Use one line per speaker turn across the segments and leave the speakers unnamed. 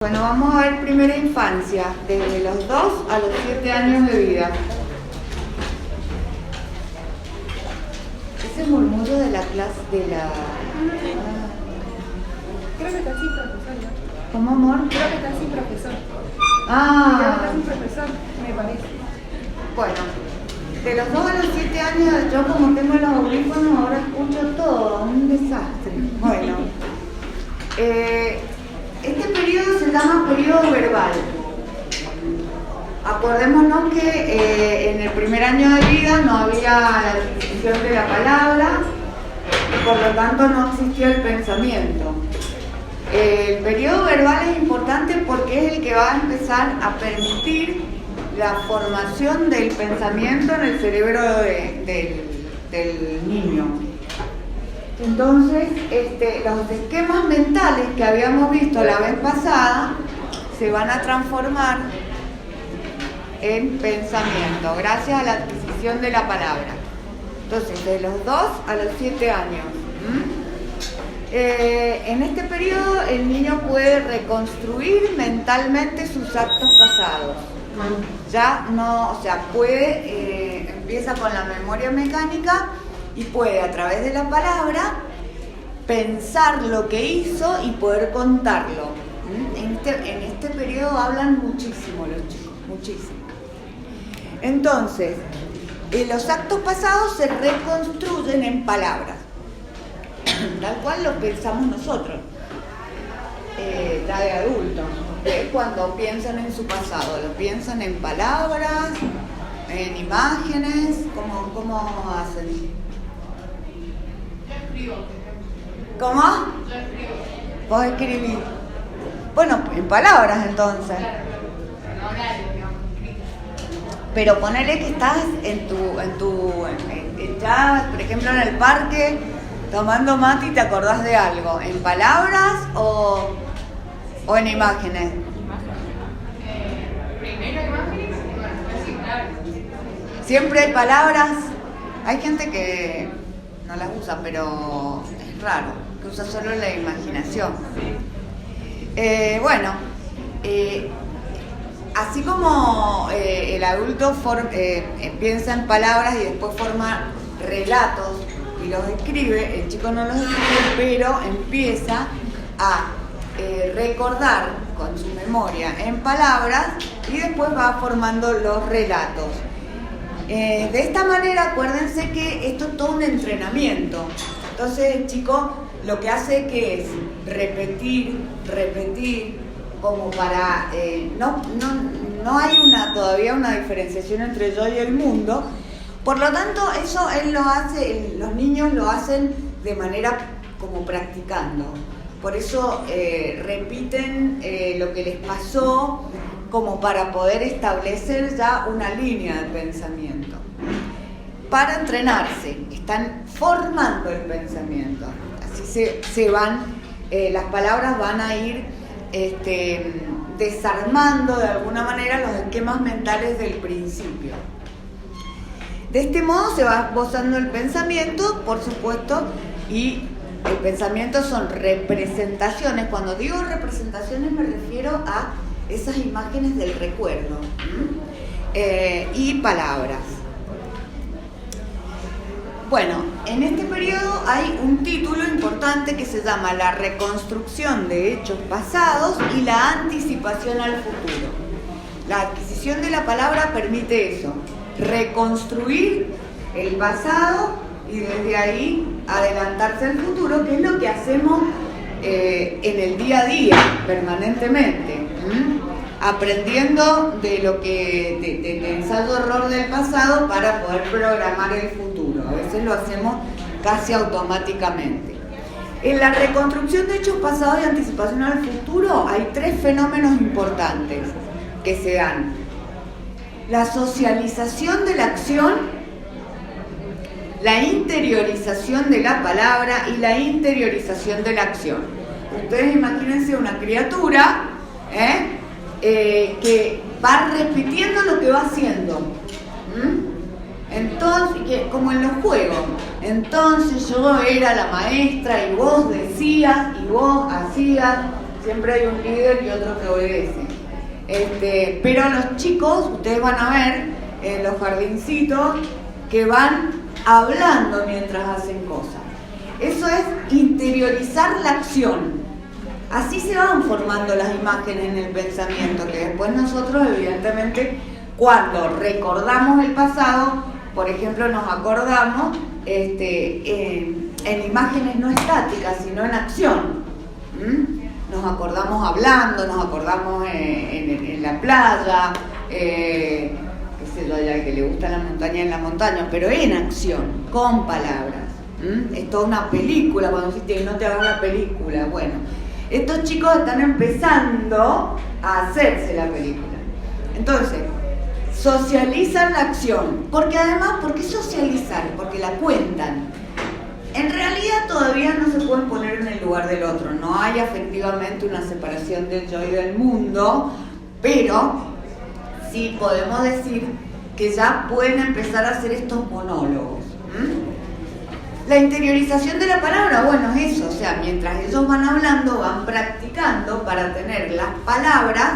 Bueno, vamos a ver primera infancia, desde los 2 a los 7 años de vida. Ese murmullo de la clase, de la...
Creo que está así, profesor, ¿no?
¿Cómo, amor?
Creo que está así, profesor.
Ah,
Creo que está así, profesor, me parece.
bueno, de los 2 a los 7 años, yo como tengo los audífonos, ahora escucho todo, un desastre. Bueno, este periodo se llama periodo verbal. Acordémonos que en el primer año de vida no había la adquisición de la palabra y por lo tanto no existía el pensamiento. El periodo verbal es importante porque es el que va a empezar a permitir la formación del pensamiento en el cerebro del niño. Entonces, los esquemas mentales que habíamos visto la vez pasada se van a transformar en pensamiento, gracias a la adquisición de la palabra. Entonces, de los 2 a los 7 años. En este periodo, el niño puede reconstruir mentalmente sus actos pasados. Ya no, o sea, empieza con la memoria mecánica y puede, a través de la palabra, pensar lo que hizo y poder contarlo. En este periodo hablan muchísimo los chicos, muchísimo. Entonces, los actos pasados se reconstruyen en palabras, tal cual lo pensamos nosotros, ya de adultos. Cuando piensan en su pasado, lo piensan en palabras, en imágenes, ¿cómo hacen? ¿Cómo? Vos escribís. Bueno, en palabras entonces. Pero ponele que estás ya, por ejemplo, en el parque tomando mate y te acordás de algo. ¿En palabras o en imágenes?
Primero imágenes y después signar.
Siempre hay palabras. Hay gente que no las usa, pero es raro, que usa solo la imaginación. Así como el adulto piensa en palabras y después forma relatos y los escribe, el chico no los escribe, pero empieza a recordar con su memoria en palabras y después va formando los relatos. De esta manera, acuérdense que esto es todo un entrenamiento. Entonces el chico lo que hace que es repetir, como para... no hay todavía una diferenciación entre yo y el mundo. Por lo tanto, eso él lo hace, los niños lo hacen de manera como practicando. Por eso repiten lo que les pasó, como para poder establecer ya una línea de pensamiento. Para entrenarse, están formando el pensamiento. Así se van, las palabras van a ir desarmando de alguna manera los esquemas mentales del principio. De este modo se va esbozando el pensamiento, por supuesto, y el pensamiento son representaciones. Cuando digo representaciones me refiero a esas imágenes del recuerdo y palabras. Bueno, en este periodo hay un título importante que se llama La reconstrucción de hechos pasados y la anticipación al futuro. La adquisición de la palabra permite eso, reconstruir el pasado y desde ahí adelantarse al futuro, que es lo que hacemos en el día a día, permanentemente, aprendiendo de lo que del ensayo-error del pasado para poder programar el futuro. A veces lo hacemos casi automáticamente. En la reconstrucción de hechos pasados y anticipación al futuro hay 3 fenómenos importantes que se dan: la socialización de la acción, la interiorización de la palabra y la interiorización de la acción. Ustedes imagínense una criatura que va repitiendo lo que va haciendo. Entonces, como en los juegos, entonces yo era la maestra y vos decías y vos hacías, Siempre hay un líder y otro que obedece. Pero los chicos, ustedes van a ver en los jardincitos que van hablando mientras hacen cosas. Eso es interiorizar la acción. Así se van formando las imágenes en el pensamiento, que después nosotros, evidentemente, cuando recordamos el pasado, por ejemplo, nos acordamos en imágenes no estáticas, sino en acción. Nos acordamos hablando, nos acordamos en la playa, qué sé yo, ya que le gusta la montaña en la montaña, pero en acción, con palabras. Es toda una película, cuando dijiste no te hagas la película. Bueno, estos chicos están empezando a hacerse la película. Entonces, socializan la acción, porque además, ¿por qué socializar? Porque la cuentan. En realidad todavía no se pueden poner en el lugar del otro, no hay afectivamente una separación del yo y del mundo, pero sí podemos decir que ya pueden empezar a hacer estos monólogos. La interiorización de la palabra, bueno, es eso, o sea, mientras ellos van hablando, van practicando para tener las palabras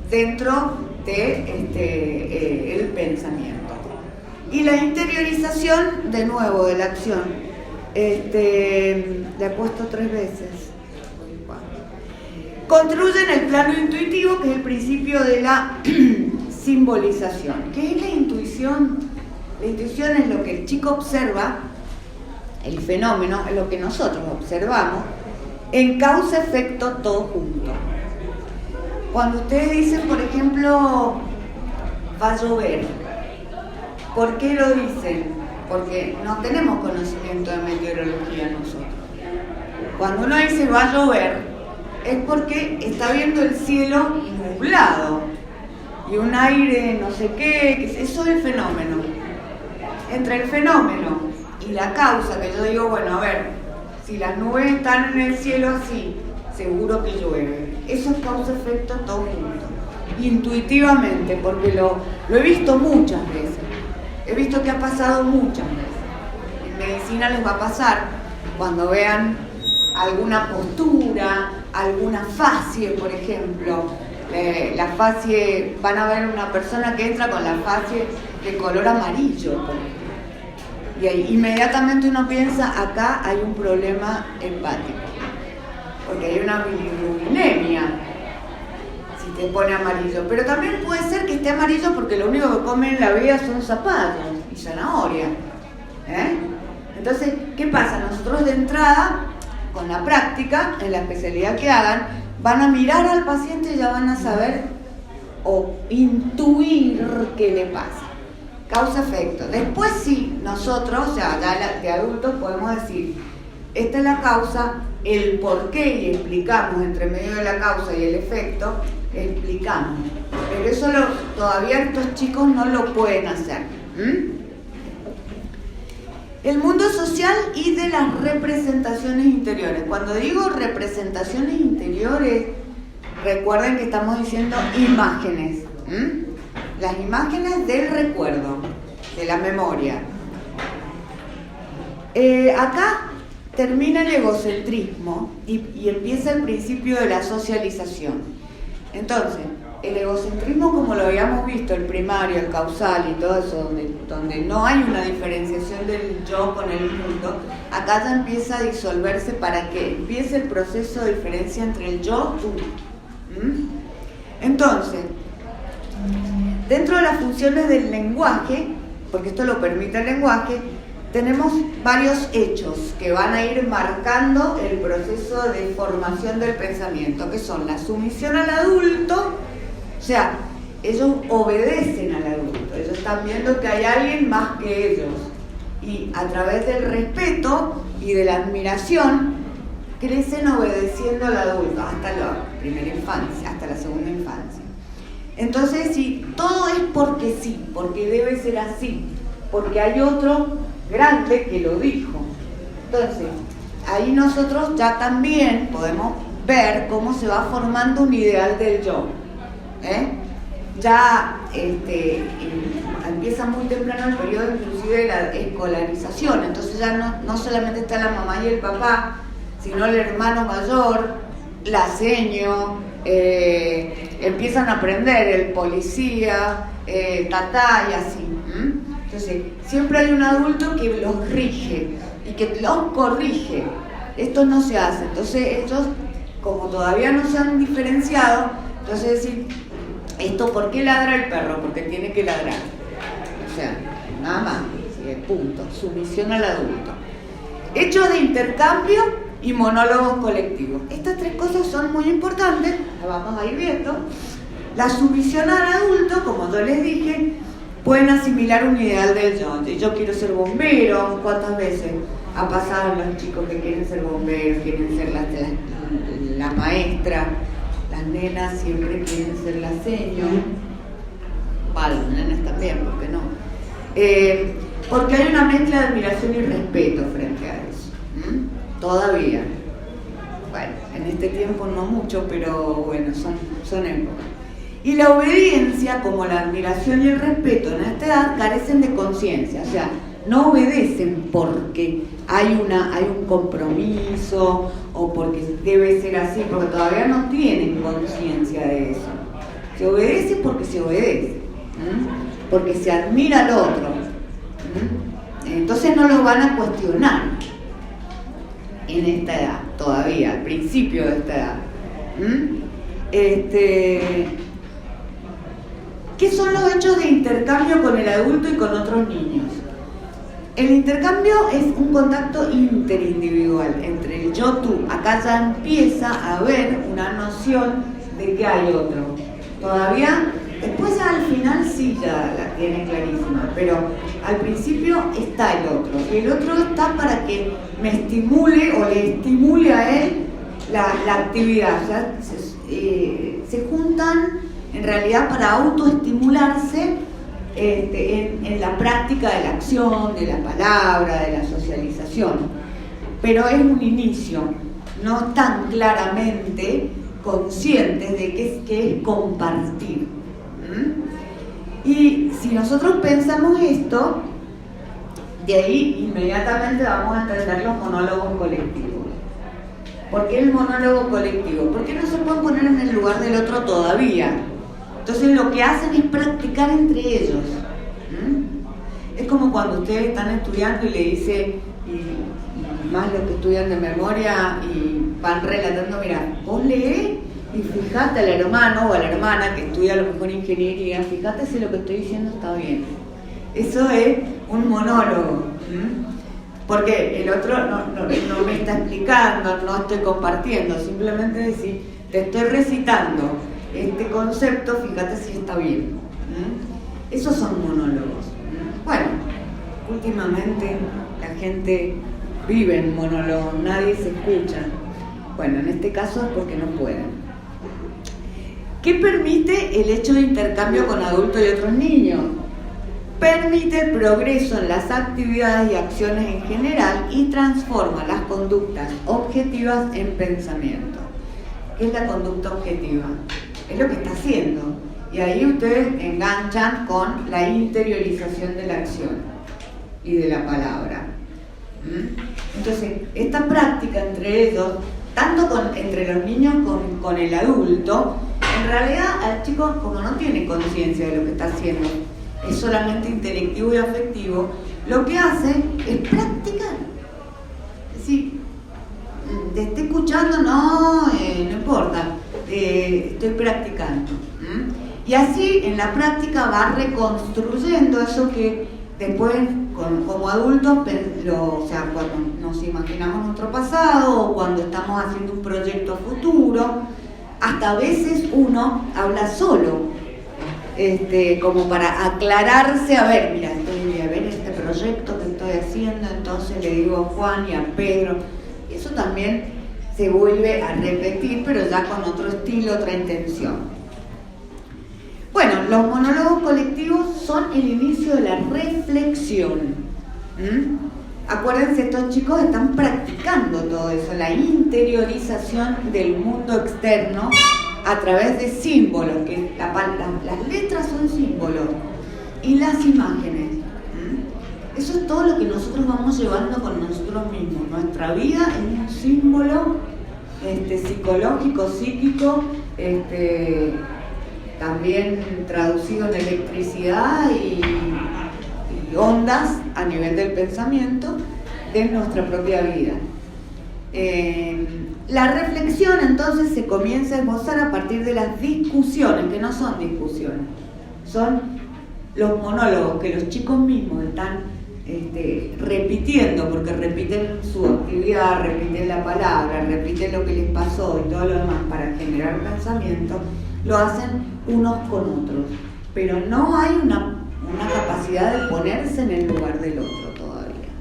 dentro de el pensamiento. Y la interiorización, de nuevo, de la acción, le he puesto 3 veces. Construyen el plano intuitivo, que es el principio de la simbolización. ¿Qué es la intuición? La intuición es lo que el chico observa, el fenómeno es lo que nosotros observamos, en causa-efecto todo junto. Cuando ustedes dicen, por ejemplo, va a llover, ¿por qué lo dicen? Porque no tenemos conocimiento de meteorología nosotros. Cuando uno dice va a llover, es porque está viendo el cielo nublado y un aire no sé qué, eso es el fenómeno. Entre el fenómeno y la causa, que yo digo, bueno, a ver, si las nubes están en el cielo así, seguro que llueve. Eso es causa-efecto todo junto. Intuitivamente, porque lo he visto muchas veces. He visto que ha pasado muchas veces. En medicina les va a pasar cuando vean alguna postura, alguna fascie, por ejemplo. La fascie, van a ver una persona que entra con la fascie de color amarillo, por ejemplo. Y ahí inmediatamente uno piensa, acá hay un problema hepático, porque hay una bilirrubinemia si te pone amarillo. Pero también puede ser que esté amarillo porque lo único que come en la vida son zapallos y zanahoria. Entonces, ¿qué pasa? Nosotros de entrada, con la práctica, en la especialidad que hagan, van a mirar al paciente y ya van a saber o intuir qué le pasa. Causa-efecto. Después sí, nosotros, o sea, ya de adultos podemos decir, esta es la causa, el por qué, y explicamos entre medio de la causa y el efecto, explicamos. Pero eso todavía estos chicos no lo pueden hacer. El mundo social y de las representaciones interiores. Cuando digo representaciones interiores, recuerden que estamos diciendo imágenes. Las imágenes del recuerdo, de la memoria. Acá termina el egocentrismo y empieza el principio de la socialización. Entonces, el egocentrismo, como lo habíamos visto, el primario, el causal y todo eso, donde no hay una diferenciación del yo con el mundo, acá ya empieza a disolverse para que empiece el proceso de diferencia entre el yo y tú. Entonces, dentro de las funciones del lenguaje, porque esto lo permite el lenguaje, tenemos varios hechos que van a ir marcando el proceso de formación del pensamiento, que son la sumisión al adulto, o sea, ellos obedecen al adulto, ellos están viendo que hay alguien más que ellos, y a través del respeto y de la admiración, crecen obedeciendo al adulto, hasta la primera infancia, hasta la segunda infancia. Entonces, sí, todo es porque sí, porque debe ser así, porque hay otro grande que lo dijo. Entonces, ahí nosotros ya también podemos ver cómo se va formando un ideal del yo. Ya empieza muy temprano el periodo inclusive de la escolarización, entonces ya no solamente está la mamá y el papá, sino el hermano mayor, la seño, empiezan a aprender el policía, tatá y así. Entonces, siempre hay un adulto que los rige y que los corrige. Esto no se hace. Entonces, ellos, como todavía no se han diferenciado, entonces decir, ¿esto por qué ladra el perro? Porque tiene que ladrar. O sea, nada más. Punto. Sumisión al adulto. Hechos de intercambio y monólogos colectivos. Estas tres cosas son muy importantes, las vamos a ir viendo. La sumisión al adulto, como yo les dije, pueden asimilar un ideal del yo. Yo quiero ser bombero. ¿Cuántas veces ha pasado los chicos que quieren ser bomberos, quieren ser la maestra? Las nenas siempre quieren ser la seño. Vale, las nenas también, ¿por qué no? Porque hay una mezcla de admiración y respeto frente a eso. Todavía. Bueno, en este tiempo no mucho, pero bueno, son épocas. Y la obediencia, como la admiración y el respeto en esta edad, carecen de conciencia. O sea, no obedecen porque hay un compromiso o porque debe ser así, porque todavía no tienen conciencia de eso. Se obedece porque se obedece, porque se admira al otro. Entonces no lo van a cuestionar en esta edad, todavía, al principio de esta edad. ¿Qué son los hechos de intercambio con el adulto y con otros niños? El intercambio es un contacto interindividual entre el yo-tú. Acá ya empieza a haber una noción de que hay otro. Todavía, después al final sí ya la tiene clarísima, pero al principio está el otro. Y el otro está para que me estimule o le estimule a él la actividad. O sea, se juntan en realidad para autoestimularse en la práctica de la acción, de la palabra, de la socialización. Pero es un inicio, no están claramente conscientes de qué es compartir. Y si nosotros pensamos esto, de ahí inmediatamente vamos a entender los monólogos colectivos. ¿Por qué el monólogo colectivo? Porque no se pueden poner en el lugar del otro todavía. Entonces lo que hacen es practicar entre ellos. Es como cuando ustedes están estudiando y le dicen, y más los que estudian de memoria y van relatando, mira, vos lees y fíjate al hermano o a la hermana que estudia a lo mejor ingeniería, fíjate si lo que estoy diciendo está bien. Eso es un monólogo. Porque el otro no me está explicando, no estoy compartiendo, simplemente decir, te estoy recitando este concepto, fíjate si está bien. Esos son monólogos. Bueno, últimamente la gente vive en monólogos, nadie se escucha. Bueno, en este caso es porque no pueden. ¿Qué permite el hecho de intercambio con adultos y otros niños? Permite el progreso en las actividades y acciones en general y transforma las conductas objetivas en pensamiento. ¿Qué es la conducta objetiva? Es lo que está haciendo. Y ahí ustedes enganchan con la interiorización de la acción y de la palabra. Entonces, esta práctica entre ellos, tanto entre los niños con el adulto, en realidad al chico, como no tiene conciencia de lo que está haciendo, es solamente intelectivo y afectivo, lo que hace es practicar. Es decir, te esté escuchando, no importa, estoy practicando. Y así en la práctica va reconstruyendo eso que después como adultos, o sea, cuando nos imaginamos nuestro pasado o cuando estamos haciendo un proyecto futuro, hasta a veces uno habla solo, como para aclararse, a ver, mira, estoy a ver este proyecto que estoy haciendo, entonces le digo a Juan y a Pedro, y eso también se vuelve a repetir, pero ya con otro estilo, otra intención. Bueno, los monólogos colectivos son el inicio de la reflexión. Acuérdense, estos chicos están practicando todo eso, la interiorización del mundo externo a través de símbolos, que las letras son símbolos, y las imágenes. Eso es todo lo que nosotros vamos llevando con nosotros mismos. Nuestra vida es un símbolo psicológico, psíquico, también traducido en electricidad y ondas a nivel del pensamiento de nuestra propia vida. La reflexión entonces se comienza a esbozar a partir de las discusiones, que no son discusiones, son los monólogos que los chicos mismos están repitiendo, porque repiten su actividad, repiten la palabra, repiten lo que les pasó y todo lo demás para generar pensamiento, lo hacen unos con otros, pero no hay una capacidad de ponerse en el lugar del otro todavía.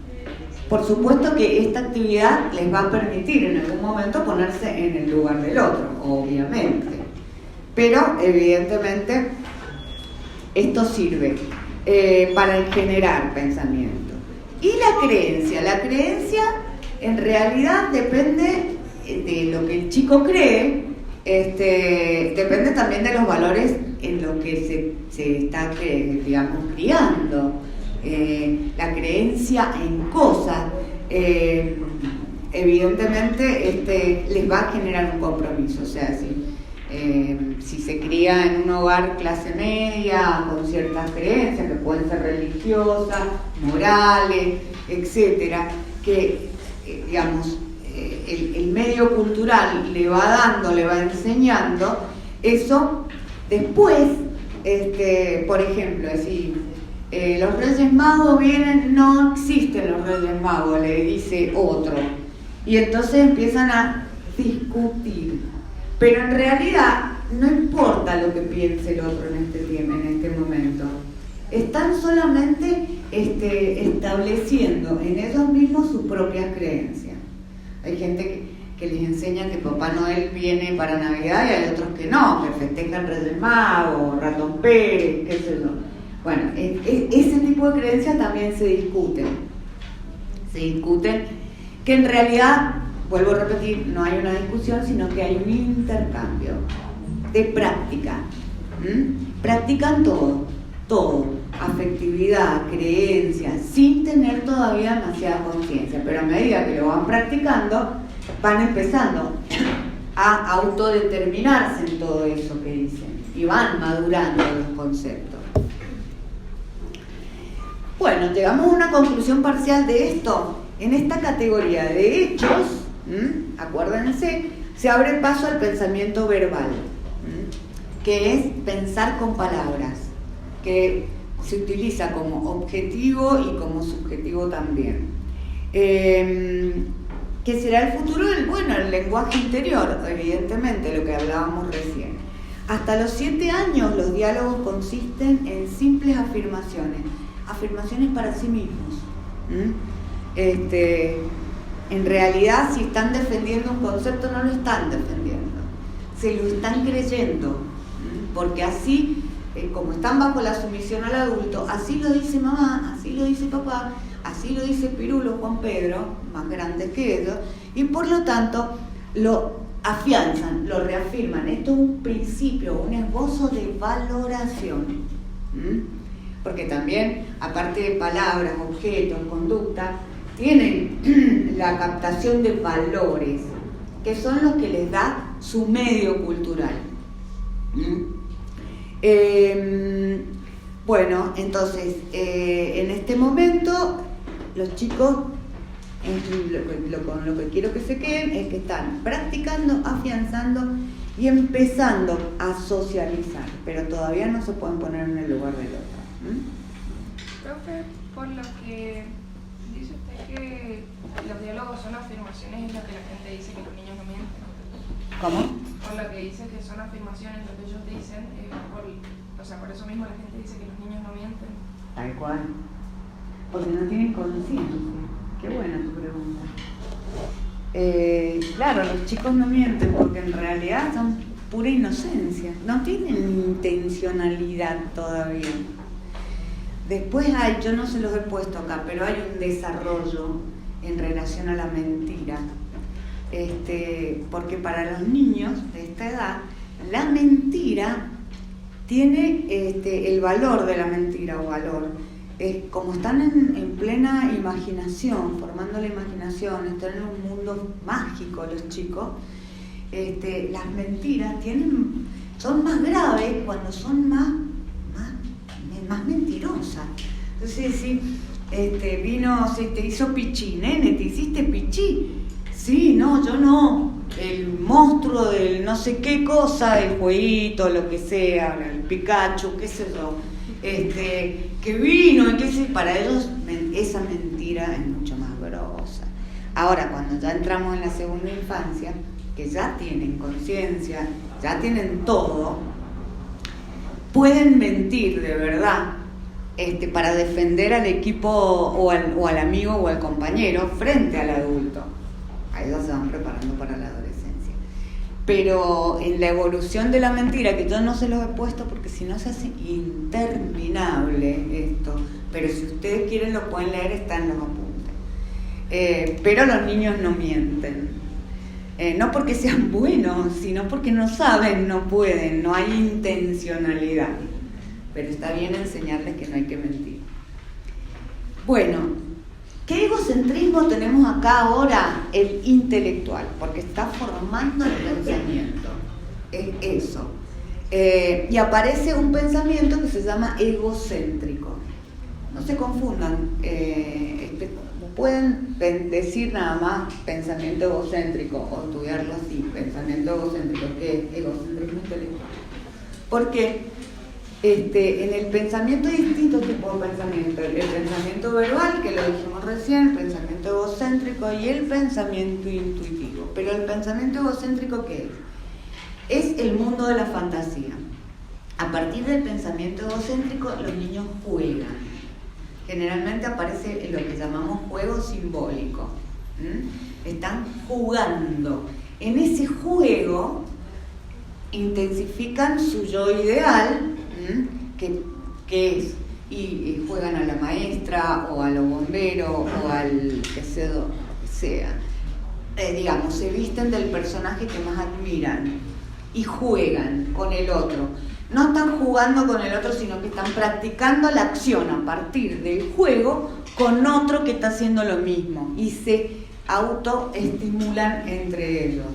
Por supuesto que esta actividad les va a permitir en algún momento ponerse en el lugar del otro, obviamente, pero evidentemente esto sirve para generar pensamiento. Y la creencia en realidad depende de lo que el chico cree, depende también de los valores en los que se está, digamos, criando. La creencia en cosas, evidentemente les va a generar un compromiso. O sea, si se cría en un hogar clase media con ciertas creencias que pueden ser religiosas, morales, etcétera, que digamos el medio cultural le va dando, le va enseñando, eso después, por ejemplo, los Reyes Magos vienen, no existen los Reyes Magos, le dice otro, y entonces empiezan a discutir, pero en realidad no importa lo que piense el otro en este momento, están solamente estableciendo en ellos mismos sus propias creencias. Hay gente que les enseña que Papá Noel viene para Navidad y hay otros que no, que festejan Reyes Magos, Ratón Pérez, qué sé yo. Bueno, ese tipo de creencias también se discuten, que en realidad, vuelvo a repetir, no hay una discusión, sino que hay un intercambio de práctica. Practican todo, afectividad, creencias, sin tener todavía demasiada conciencia, pero a medida que lo van practicando, van empezando a autodeterminarse en todo eso que dicen y van madurando los conceptos. Bueno, llegamos a una conclusión parcial de esto. En esta categoría de hechos, acuérdense, se abre paso al pensamiento verbal, que es pensar con palabras, que se utiliza como objetivo y como subjetivo también. Que será el futuro el lenguaje interior, evidentemente, lo que hablábamos recién. Hasta los 7 años los diálogos consisten en simples afirmaciones para sí mismos. En realidad, si están defendiendo un concepto, no lo están defendiendo, se lo están creyendo, porque así, como están bajo la sumisión al adulto, así lo dice mamá, así lo dice papá, así lo dice Pirulo, Juan Pedro, más grandes que ellos, y por lo tanto lo afianzan, lo reafirman. Esto es un principio, un esbozo de valoración, porque también, aparte de palabras, objetos, conducta, tienen la captación de valores, que son los que les da su medio cultural. Bueno, entonces, en este momento, los chicos, con lo que quiero que se queden, es que están practicando, afianzando y empezando a socializar, pero todavía no se pueden poner en el lugar del otro.
Profe, por lo que dice usted que los diálogos son afirmaciones, es lo que la gente dice que los niños no mienten.
¿Cómo?
Por lo que dice que son afirmaciones, lo que ellos dicen, por eso mismo la gente dice que los niños no mienten.
Tal cual. Porque no tienen conciencia. Qué buena tu pregunta. Claro, los chicos no mienten porque en realidad son pura inocencia. No tienen intencionalidad todavía. Después yo no se los he puesto acá, pero hay un desarrollo en relación a la mentira. Porque para los niños de esta edad, la mentira tiene el valor de la mentira o valor. Como están en plena imaginación, formando la imaginación, están en un mundo mágico los chicos, las mentiras son más graves cuando son más mentirosas. Entonces, si te hizo pichí, nene, ¿te hiciste pichí? Sí, no, yo no. El monstruo del no sé qué cosa, del jueguito, lo que sea, el Pikachu, qué sé yo, que vino, y qué sé, para ellos esa mentira es mucho más grosa. Ahora, cuando ya entramos en la segunda infancia, que ya tienen conciencia, ya tienen todo, pueden mentir de verdad, para defender al equipo o al amigo o al compañero frente al adulto. Ahí ya se van preparando para la adolescencia. Pero en la evolución de la mentira, que yo no se los he puesto porque si no se hace interminable esto, pero si ustedes quieren lo pueden leer, está en los apuntes. Pero los niños no mienten. No porque sean buenos, sino porque no saben, no pueden, no hay intencionalidad. Pero está bien enseñarles que no hay que mentir. Bueno, ¿qué egocentrismo tenemos acá ahora? El intelectual, porque está formando el pensamiento. Es eso. Y aparece un pensamiento que se llama egocéntrico. No se confundan. Pueden decir nada más pensamiento egocéntrico o estudiarlo así, pensamiento egocéntrico, que es egocentrismo intelectual. Porque en el pensamiento hay distintos tipos de pensamiento: el pensamiento verbal, que lo dijimos recién, el pensamiento egocéntrico y el pensamiento intuitivo. Pero el pensamiento egocéntrico, ¿qué es? Es el mundo de la fantasía. A partir del pensamiento egocéntrico, los niños juegan. Generalmente aparece en lo que llamamos juego simbólico. Están jugando. En ese juego intensifican su yo ideal, que es, y juegan a la maestra o a los bomberos o al que sea. Digamos, se visten del personaje que más admiran y juegan con el otro. No están jugando con el otro, sino que están practicando la acción a partir del juego con otro que está haciendo lo mismo y se autoestimulan entre ellos.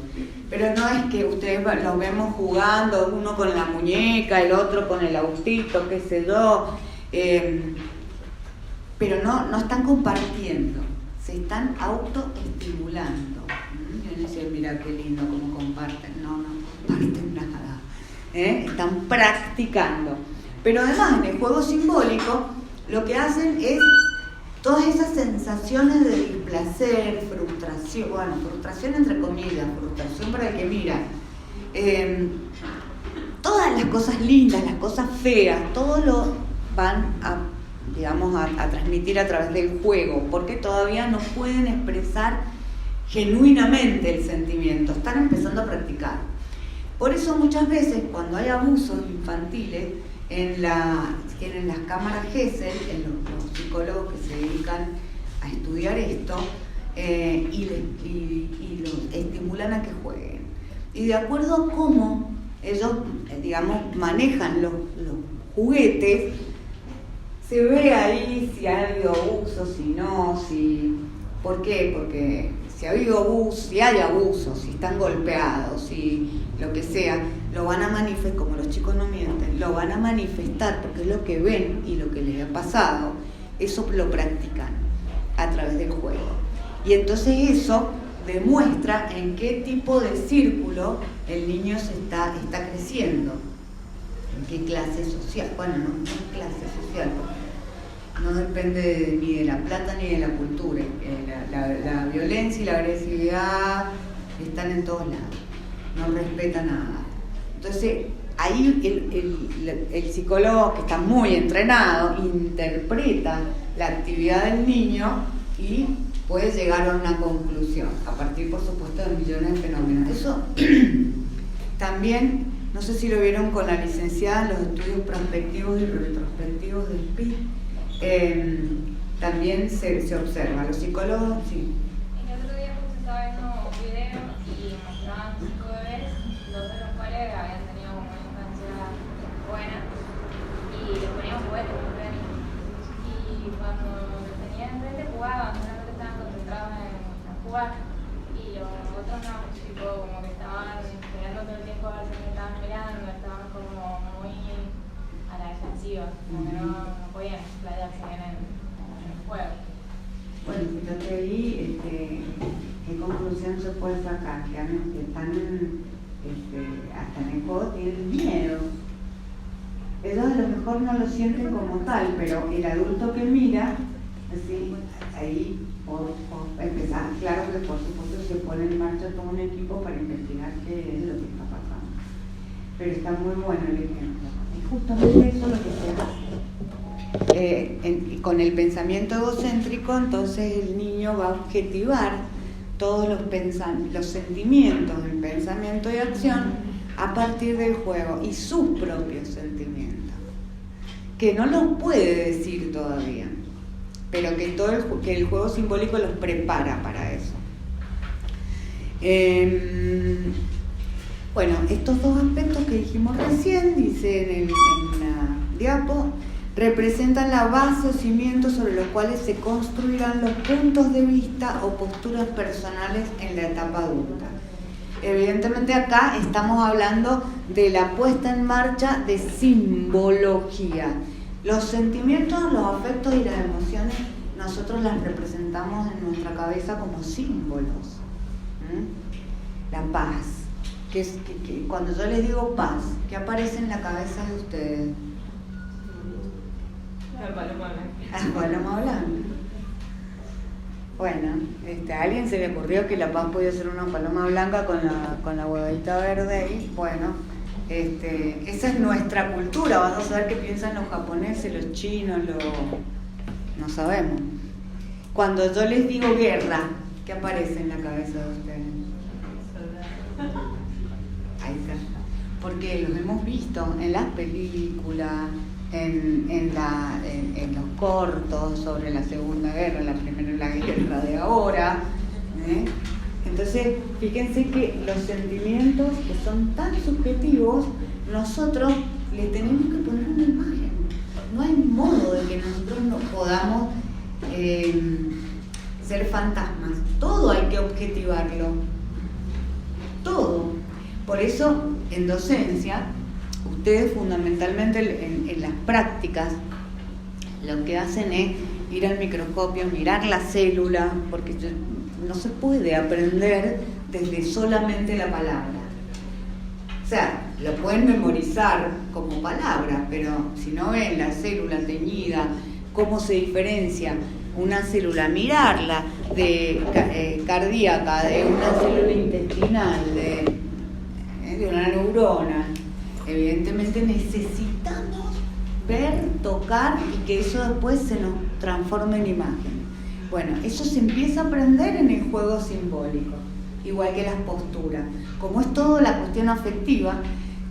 Pero no es que ustedes los vemos jugando, uno con la muñeca, el otro con el autito, qué sé yo, pero no están compartiendo, se están autoestimulando. Y uno dice, mira qué lindo cómo comparten. No comparten nada. Están practicando. Pero además, en el juego simbólico, lo que hacen es todas esas sensaciones de displacer, frustración, frustración entre comillas, frustración para el que mira, todas las cosas lindas, las cosas feas, todo lo van a transmitir a través del juego, porque todavía no pueden expresar genuinamente el sentimiento, están empezando a practicar. Por eso muchas veces cuando hay abusos infantiles en las cámaras Gesell, en los psicólogos que se dedican a estudiar esto, y los estimulan a que jueguen. Y de acuerdo a cómo ellos, manejan los juguetes, se ve ahí si ha habido abuso, si no, ¿por qué? Porque si ha habido abuso, si hay abuso, si están golpeados, si lo que sea, lo van a manifestar, como los chicos no mienten, lo van a manifestar porque es lo que ven y lo que les ha pasado, eso lo practican a través del juego. Y entonces eso demuestra en qué tipo de círculo el niño está creciendo, en qué clase social, no es clase social, no depende ni de la plata ni de la cultura, la violencia y la agresividad están en todos lados, no respeta nada. Entonces ahí el psicólogo, que está muy entrenado, interpreta la actividad del niño y puede llegar a una conclusión, a partir, por supuesto, de millones de fenómenos. Eso también, no sé si lo vieron con la licenciada, los estudios prospectivos y retrospectivos del PIB, también se observa. Los psicólogos, sí.
El otro día justo estaba viendo un video y mostraban 5 bebés, 2 de los cuales habían tenido una infancia buena, y les ponían juguetes muy pequeños. Y cuando los tenían enfrente jugaban, solamente estaban concentrados en jugar, y los otros no, tipo como que estaban creativas, como que no podían explayarse bien en el juego.
Bueno, fíjate ahí, ¿qué conclusión se puede sacar? Que están, hasta en el juego tienen miedo. Ellos a lo mejor no lo sienten como tal, pero el adulto que mira, así, ahí por empezar, claro que por supuesto se pone en marcha todo un equipo para investigar qué es lo que está pasando. Pero está muy bueno el ejemplo. Y justamente eso es lo que se hace. Con el pensamiento egocéntrico, entonces el niño va a objetivar todos los sentimientos del pensamiento y acción a partir del juego y sus propios sentimientos, que no los puede decir todavía, pero que el juego simbólico los prepara para eso. Bueno, estos dos aspectos que dijimos recién, dice en la diapo, representan la base o cimientos sobre los cuales se construirán los puntos de vista o posturas personales en la etapa adulta. Evidentemente acá estamos hablando de la puesta en marcha de simbología. Los sentimientos, los afectos y las emociones nosotros las representamos en nuestra cabeza como símbolos. La paz, que cuando yo les digo paz, ¿qué aparece en la cabeza de ustedes?
La paloma blanca.
La paloma blanca. Bueno, a alguien se le ocurrió que la paz podía ser una paloma blanca con la huevadita verde ahí. Bueno, esa es nuestra cultura. Vas a saber qué piensan los japoneses, los chinos, no sabemos. Cuando yo les digo guerra, ¿qué aparece en la cabeza de ustedes? Ahí está. Porque los hemos visto en las películas, en los cortos sobre la Segunda Guerra, la guerra de ahora. Entonces, fíjense que los sentimientos que son tan subjetivos, nosotros le tenemos que poner una imagen. No hay modo de que nosotros no podamos ser fantasmas. Todo hay que objetivarlo. Todo. Por eso, en docencia, ustedes fundamentalmente en las prácticas lo que hacen es ir al microscopio, mirar la célula, porque no se puede aprender desde solamente la palabra. O sea, lo pueden memorizar como palabra, pero si no ven la célula teñida, cómo se diferencia una célula, mirarla de cardíaca, de una célula intestinal, de una neurona. Evidentemente necesitamos ver, tocar y que eso después se nos transforme en imagen. Bueno, eso se empieza a aprender en el juego simbólico, igual que las posturas. Como es todo la cuestión afectiva,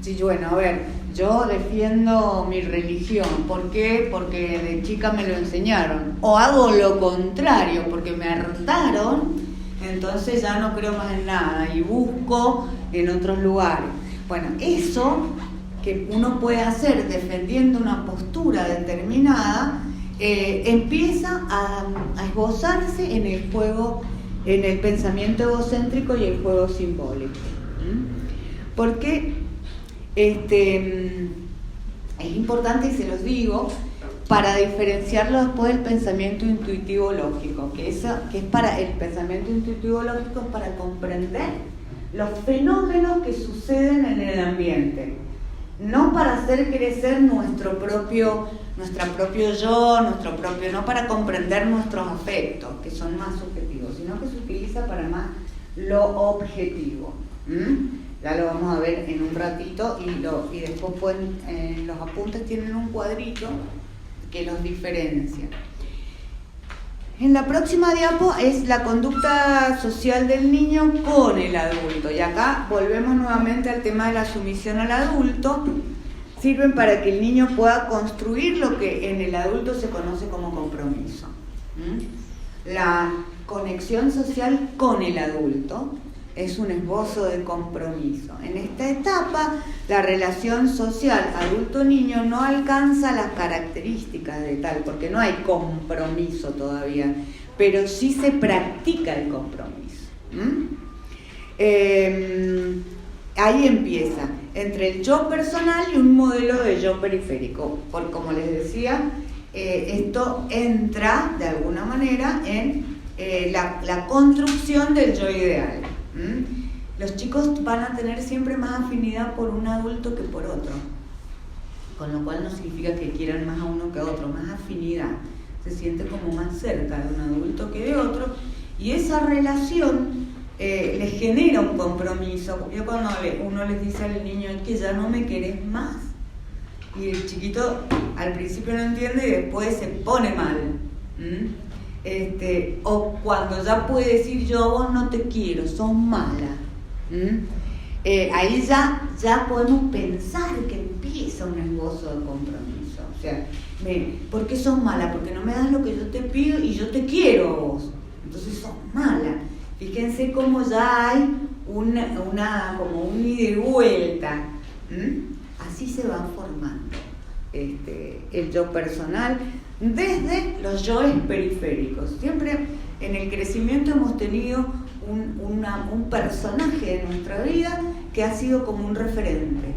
si bueno, a ver, yo defiendo mi religión, ¿por qué? Porque de chica me lo enseñaron, o hago lo contrario, porque me hartaron, entonces ya no creo más en nada y busco en otros lugares. Bueno, eso que uno puede hacer defendiendo una postura determinada, empieza a esbozarse en el juego, en el pensamiento egocéntrico y el juego simbólico. Porque es importante, y se los digo, para diferenciarlo después del pensamiento intuitivo lógico, que es para el pensamiento intuitivo lógico es para comprender los fenómenos que suceden en el ambiente, no para hacer crecer nuestra propio yo, no para comprender nuestros afectos, que son más subjetivos, sino que se utiliza para más lo objetivo. Ya lo vamos a ver en un ratito y después los apuntes tienen un cuadrito que los diferencia. En la próxima diapo es la conducta social del niño con el adulto. Y acá volvemos nuevamente al tema de la sumisión al adulto. Sirven para que el niño pueda construir lo que en el adulto se conoce como compromiso. La conexión social con el adulto es un esbozo de compromiso. En esta etapa, la relación social adulto-niño no alcanza las características de tal, porque no hay compromiso todavía, pero sí se practica el compromiso. Ahí empieza. entre el yo personal y un modelo de yo periférico. Porque como les decía, esto entra de alguna manera en la construcción del yo ideal. Los chicos van a tener siempre más afinidad por un adulto que por otro, con lo cual no significa que quieran más a uno que a otro, más afinidad. Se siente como más cerca de un adulto que de otro, y esa relación les genera un compromiso. Yo cuando uno les dice al niño que ya no me querés más, y el chiquito al principio no entiende y después se pone mal. O cuando ya puede decir yo a vos no te quiero, sos mala. Ahí ya podemos pensar que empieza un esbozo de compromiso. O sea, ¿por qué sos mala? Porque no me das lo que yo te pido y yo te quiero a vos. Entonces sos mala. Fíjense cómo ya hay como un ida y vuelta. Así se va formando el yo personal desde los yoes periféricos. Siempre en el crecimiento hemos tenido un personaje de nuestra vida que ha sido como un referente.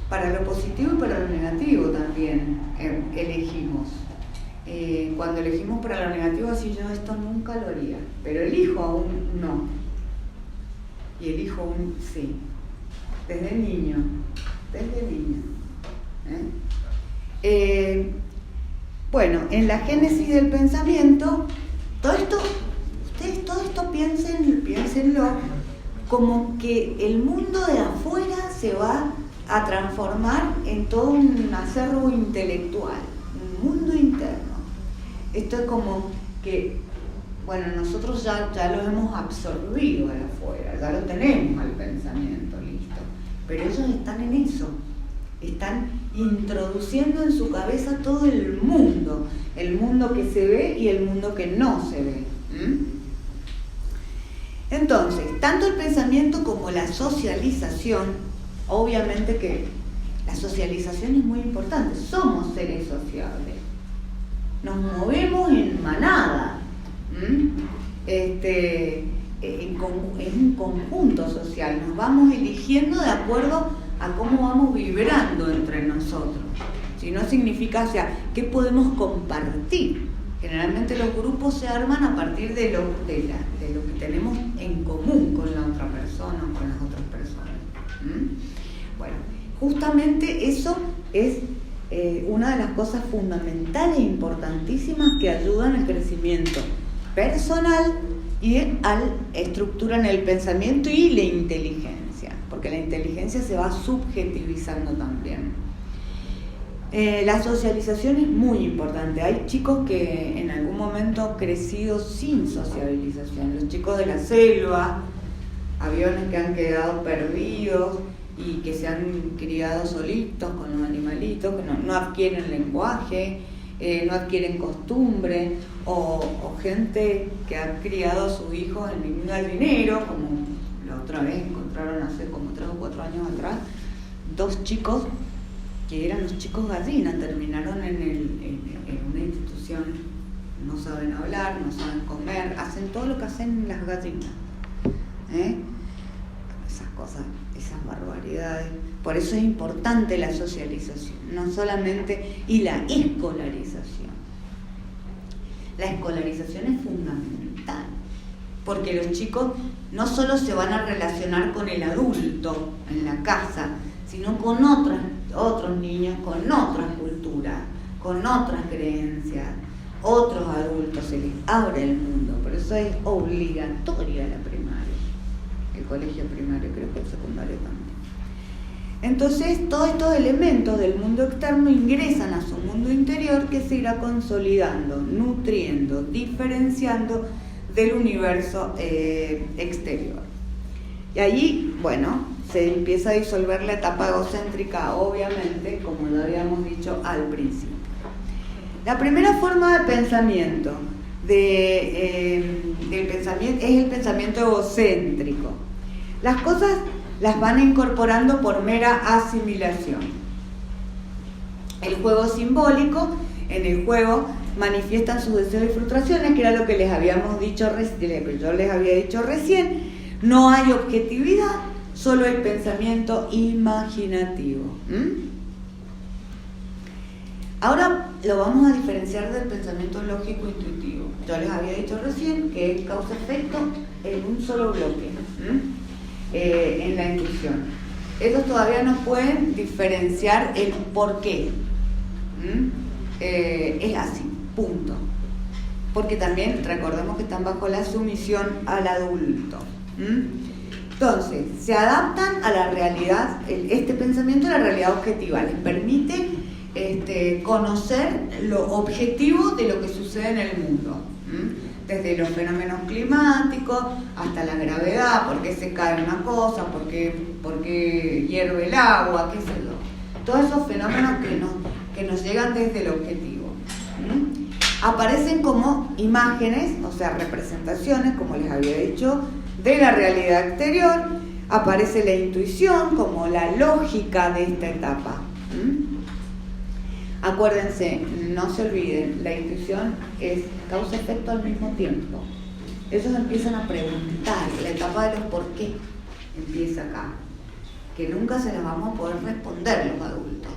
Para lo positivo y para lo negativo también elegimos. Cuando elegimos para lo negativo, así yo esto nunca lo haría, pero elijo aún no. Y elijo un sí. Desde niño. Bueno, en la génesis del pensamiento, ustedes todo esto piénsenlo como que el mundo de afuera se va a transformar en todo un acervo intelectual, un mundo interno. Esto es como que, bueno, nosotros ya lo hemos absorbido de afuera, ya lo tenemos al pensamiento, listo. Pero ellos están en eso, están introduciendo en su cabeza todo el mundo que se ve y el mundo que no se ve. Entonces, tanto el pensamiento como la socialización, obviamente que la socialización es muy importante, somos seres sociables, nos movemos en manada, en un conjunto social, nos vamos eligiendo de acuerdo a cómo vamos vibrando entre nosotros. Si no significa, o sea, ¿qué podemos compartir? Generalmente los grupos se arman a partir de lo que tenemos en común con la otra persona o con las otras personas. Bueno, justamente eso es una de las cosas fundamentales e importantísimas que ayudan al crecimiento personal y estructuran el pensamiento y la inteligencia, porque la inteligencia se va subjetivizando también. La socialización es muy importante. Hay chicos que en algún momento han crecido sin socialización. Los chicos de la selva, aviones que han quedado perdidos y que se han criado solitos con los animalitos, que no adquieren lenguaje, no adquieren costumbre, o gente que ha criado a sus hijos en un gallinero, como la otra vez encontraron hace como 3 o 4 años atrás, 2 chicos que eran los chicos gallinas, terminaron en una institución, no saben hablar, no saben comer, hacen todo lo que hacen las gallinas. Esas cosas, esas barbaridades. Por eso es importante la socialización, no solamente, y la escolarización. La escolarización es fundamental, porque los chicos no solo se van a relacionar con el adulto en la casa, sino con otros niños, con otras culturas, con otras creencias, otros adultos, se les abre el mundo. Por eso es obligatoria la primaria, el colegio primario, creo que el secundario también. Entonces, todos estos elementos del mundo externo ingresan a su mundo interior, que se irá consolidando, nutriendo, diferenciando del universo exterior. Y allí, bueno, se empieza a disolver la etapa egocéntrica, obviamente, como ya habíamos dicho al principio. La primera forma de pensamiento, del pensamiento es el pensamiento egocéntrico. Las cosas las van incorporando por mera asimilación. El juego simbólico, en el juego manifiestan sus deseos y frustraciones, que era lo que yo les había dicho recién. No hay objetividad, solo hay pensamiento imaginativo. Ahora lo vamos a diferenciar del pensamiento lógico-intuitivo. Yo les había dicho recién que es causa-efecto en un solo bloque, en la intuición. Ellos todavía no pueden diferenciar el por qué. Es así, punto. Porque también recordemos que están bajo la sumisión al adulto. Entonces, se adaptan a la realidad, este pensamiento a la realidad objetiva, les permite conocer lo objetivo de lo que sucede en el mundo, desde los fenómenos climáticos hasta la gravedad, por qué se cae una cosa, por qué hierve el agua, qué sé yo. Todos esos fenómenos que nos llegan desde el objetivo. Aparecen como imágenes, o sea, representaciones, como les había dicho, de la realidad exterior. Aparece la intuición como la lógica de esta etapa. Acuérdense, no se olviden, la intuición es causa-efecto al mismo tiempo. Ellos empiezan a preguntar, la etapa de los por qué empieza acá, que nunca se las vamos a poder responder los adultos,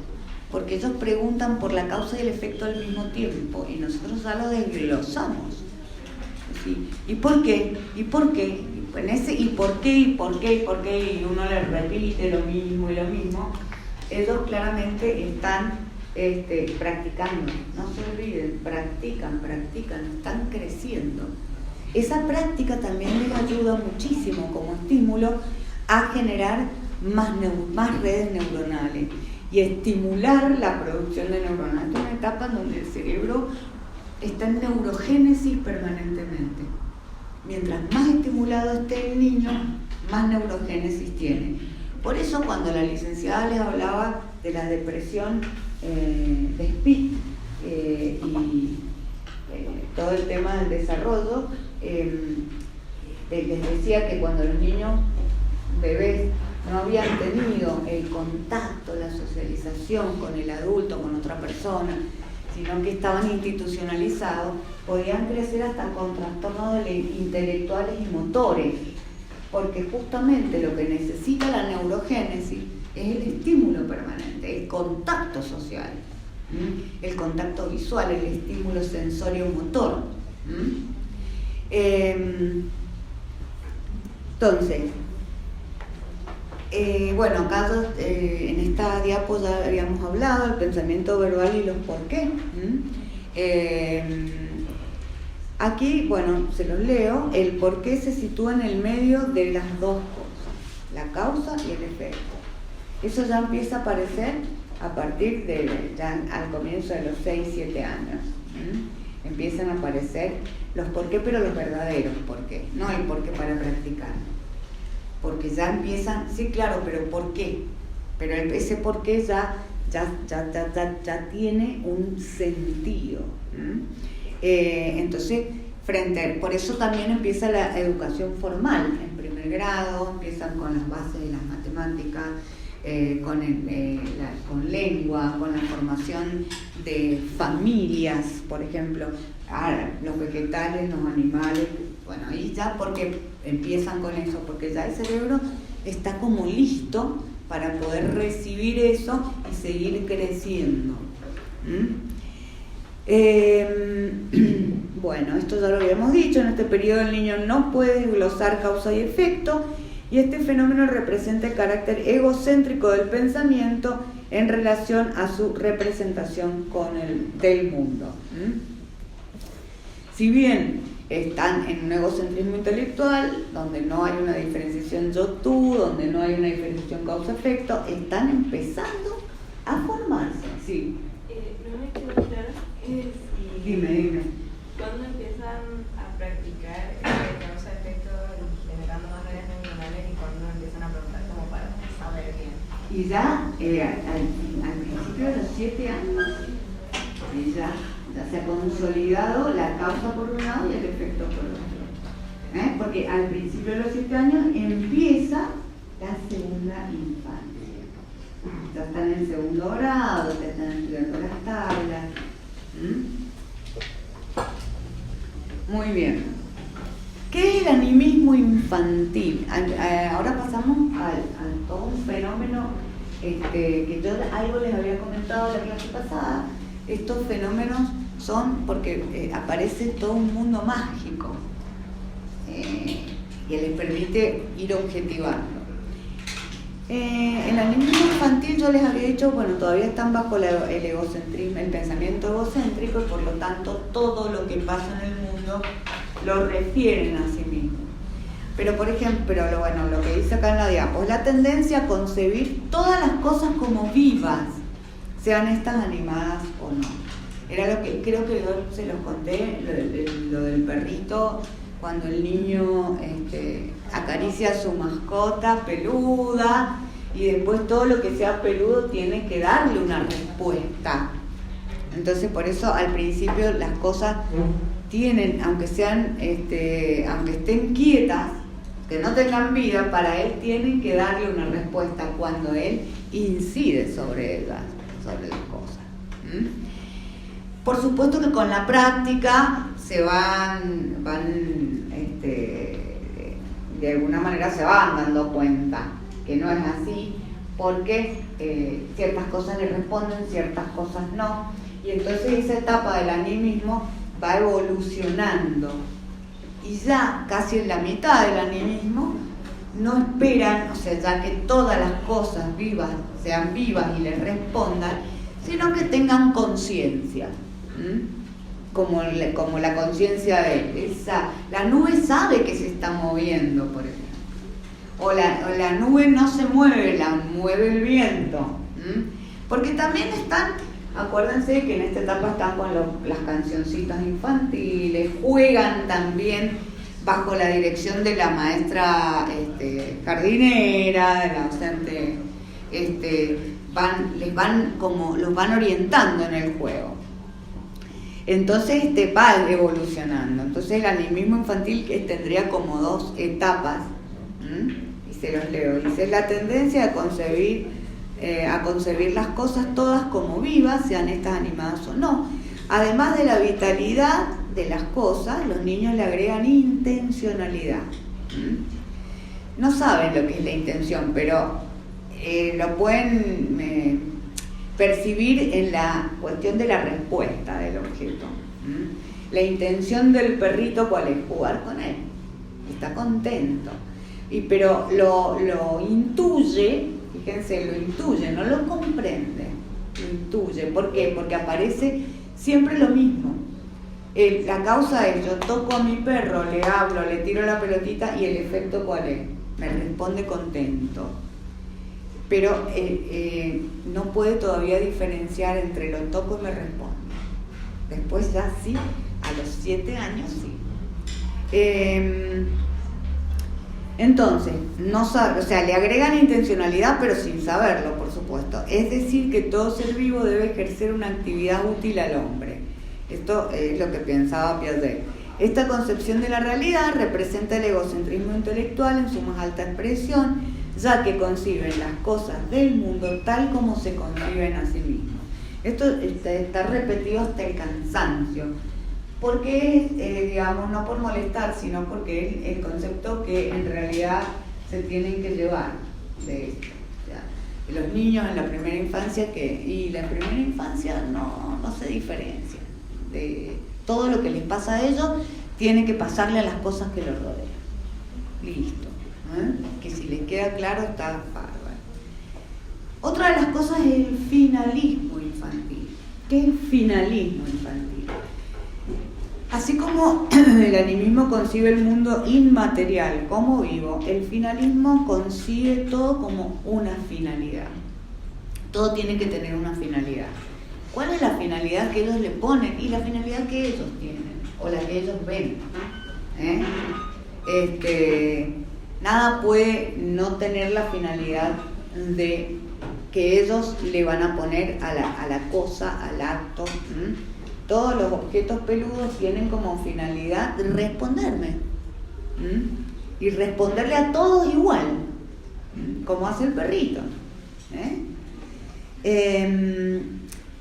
porque ellos preguntan por la causa y el efecto al mismo tiempo, y nosotros ya lo desglosamos. ¿Sí? ¿Y por qué? ¿Y por qué? En ese ¿y por qué? ¿Y por qué? ¿Y por qué? Y uno le repite lo mismo y lo mismo, ellos claramente están practicando, no se olviden, practican, están creciendo. Esa práctica también les ayuda muchísimo como estímulo a generar más redes neuronales y estimular la producción de neuronas. Esta es una etapa en donde el cerebro está en neurogénesis permanentemente. Mientras más estimulado esté el niño, más neurogénesis tiene. Por eso cuando la licenciada les hablaba de la depresión de Spitz y todo el tema del desarrollo, les decía que cuando los niños bebés no habían tenido el contacto, la socialización con el adulto, con otra persona, sino que estaban institucionalizados, podían crecer hasta con trastornos intelectuales y motores, porque justamente lo que necesita la neurogénesis es el estímulo permanente, el contacto social, el contacto visual, el estímulo sensorio-motor. Entonces, bueno, acá en esta diapo ya habíamos hablado del pensamiento verbal y los por qué. Aquí, bueno, se los leo. El por qué se sitúa en el medio de las dos cosas, la causa y el efecto. Eso ya empieza a aparecer a partir ya al comienzo de los 6-7 años. Empiezan a aparecer los por qué, pero los verdaderos por qué, no el por qué para practicar. Porque ya empiezan, sí, claro, pero ¿por qué? Pero ese por qué ya tiene un sentido. Entonces, por eso también empieza la educación formal. En primer grado empiezan con las bases de las matemáticas, con lengua, con la formación de familias, por ejemplo, los vegetales, los animales. Bueno, ahí ya porque empiezan con eso, porque ya el cerebro está como listo para poder recibir eso y seguir creciendo. Bueno, esto ya lo habíamos dicho, en este periodo el niño no puede desglosar causa y efecto, y este fenómeno representa el carácter egocéntrico del pensamiento en relación a su representación del mundo. Si bien están en un egocentrismo intelectual, donde no hay una diferenciación yo-tú, donde no hay una diferenciación causa-efecto, están empezando a formarse. Sí.
No me quedó claro si...
Dime.
¿Cuándo empiezan a practicar causa-efecto generando más redes neuronales y cuándo empiezan a preguntar como para saber bien?
Y ya al principio de los 7 años, ya se ha consolidado la causa por un lado y el efecto por otro. Porque al principio de los 7 años empieza la segunda infancia. Ya están en el segundo grado, ya están estudiando las tablas. Muy bien. ¿Qué es el animismo infantil? Ahora pasamos a todo un fenómeno que yo algo les había comentado la clase pasada. Estos fenómenos son porque aparece todo un mundo mágico que les permite ir objetivando. El animismo infantil, yo les había dicho, bueno, todavía están bajo el egocentrismo, el pensamiento egocéntrico, y por lo tanto todo lo que pasa en el mundo lo refieren a sí mismos. Pero por ejemplo, lo que dice acá en la diapo, es la tendencia a concebir todas las cosas como vivas, sean estas animadas o no. Era lo que creo que yo se los conté, lo del perrito, cuando el niño acaricia a su mascota peluda, y después todo lo que sea peludo tiene que darle una respuesta. Entonces por eso al principio las cosas tienen, aunque estén quietas, que no tengan vida, para él tienen que darle una respuesta cuando él incide sobre ellas, sobre las cosas. Por supuesto que con la práctica se van de alguna manera se van dando cuenta que no es así, porque ciertas cosas le responden, ciertas cosas no, y entonces esa etapa del animismo va evolucionando, y ya casi en la mitad del animismo no esperan, o sea, ya que todas las cosas vivas sean vivas y les respondan, sino que tengan conciencia. Como la conciencia de esa, la nube sabe que se está moviendo, por ejemplo, o la nube no se mueve, la mueve el viento, porque también están, acuérdense que en esta etapa están con las cancioncitas infantiles, juegan también bajo la dirección de la maestra jardinera, de la docente, los van orientando en el juego. Entonces va evolucionando. Entonces el animismo infantil tendría como dos etapas, y se los leo. Dice: la tendencia a concebir las cosas todas como vivas, sean estas animadas o no. Además de la vitalidad de las cosas, los niños le agregan intencionalidad. No saben lo que es la intención, pero lo pueden percibir en la cuestión de la respuesta del objeto. La intención del perrito, ¿cuál es? Jugar con él. Está contento. Pero lo intuye, fíjense, lo intuye, no lo comprende, lo intuye. ¿Por qué? Porque aparece siempre lo mismo. La causa es: yo toco a mi perro, le hablo, le tiro la pelotita, y el efecto ¿cuál es? Me responde contento. Pero no puede todavía diferenciar entre lo toco y me responde. Después ya sí, a los 7 años sí. Entonces, no sabe, o sea, le agregan intencionalidad, pero sin saberlo, por supuesto. Es decir, que todo ser vivo debe ejercer una actividad útil al hombre. Esto es lo que pensaba Piaget. Esta concepción de la realidad representa el egocentrismo intelectual en su más alta expresión, ya que conciben las cosas del mundo tal como se conciben a sí mismos. Esto está repetido hasta el cansancio, porque es, digamos, no por molestar, sino porque es el concepto que en realidad se tienen que llevar de esto. ¿Ya? Los niños en la primera infancia, y la primera infancia no se diferencia. De todo lo que les pasa a ellos tiene que pasarle a las cosas que los rodean. Listo. Que si les queda claro está bárbaro. Otra de las cosas es el finalismo infantil. ¿Qué es el finalismo infantil? Así como el animismo concibe el mundo inmaterial como vivo, el finalismo concibe todo como una finalidad. Todo tiene que tener una finalidad. ¿Cuál es la finalidad que ellos le ponen? Y la finalidad que ellos tienen, o la que ellos ven. Nada puede no tener la finalidad de que ellos le van a poner a la cosa, al acto. Todos los objetos peludos tienen como finalidad responderme. Y responderle a todos igual, como hace el perrito.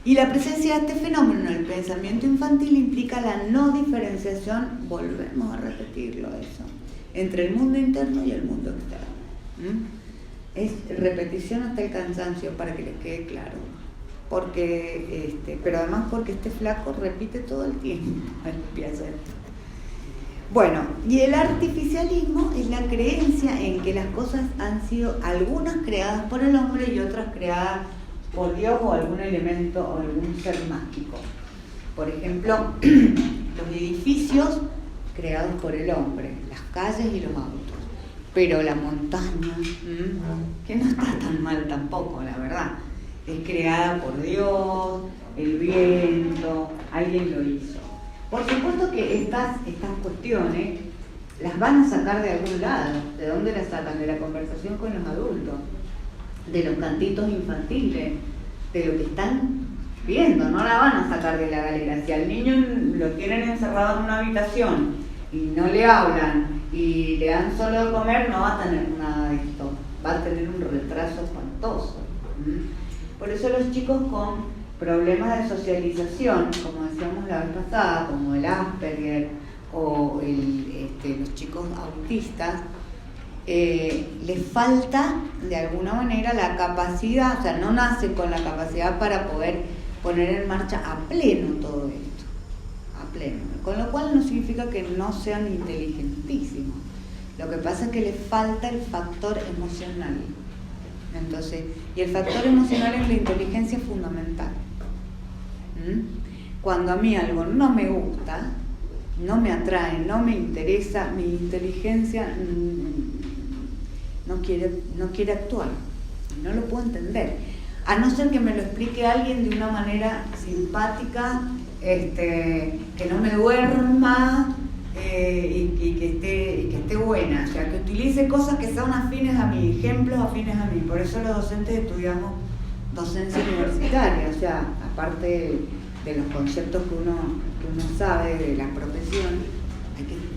Y la presencia de este fenómeno en el pensamiento infantil implica la no diferenciación, volvemos a repetirlo eso, entre el mundo interno y el mundo externo. Es repetición hasta el cansancio para que les quede claro. Porque, pero además porque este flaco repite todo el tiempo, empieza esto. Bueno, y el artificialismo es la creencia en que las cosas han sido algunas creadas por el hombre y otras creadas por Dios o algún elemento o algún ser mágico. Por ejemplo, los edificios creados por el hombre, las calles y los autos, pero la montaña, que no está tan mal tampoco, la verdad, es creada por Dios, el viento, alguien lo hizo. Por supuesto que estas cuestiones las van a sacar de algún lado. ¿De dónde las sacan? De la conversación con los adultos, de los cantitos infantiles, de lo que están viendo. No la van a sacar de la galera. Si al niño lo tienen encerrado en una habitación y no le hablan y le dan solo de comer, no va a tener nada de esto. Va a tener un retraso espantoso. Por eso los chicos con problemas de socialización, como decíamos la vez pasada, como el Asperger o los chicos autistas, les falta de alguna manera la capacidad, o sea, no nacen con la capacidad para poder poner en marcha a pleno todo esto, a pleno, con lo cual no significa que no sean inteligentísimos. Lo que pasa es que les falta el factor emocional. Entonces, y el factor emocional en la inteligencia es fundamental. Cuando a mí algo no me gusta, no me atrae, no me interesa, mi inteligencia no quiere actuar, no lo puedo entender, a no ser que me lo explique alguien de una manera simpática, que no me duerma y que esté buena, o sea, que utilice cosas que sean afines a mí, ejemplos afines a mí. Por eso los docentes estudiamos docencia universitaria, o sea, aparte de los conceptos que uno sabe de la profesión,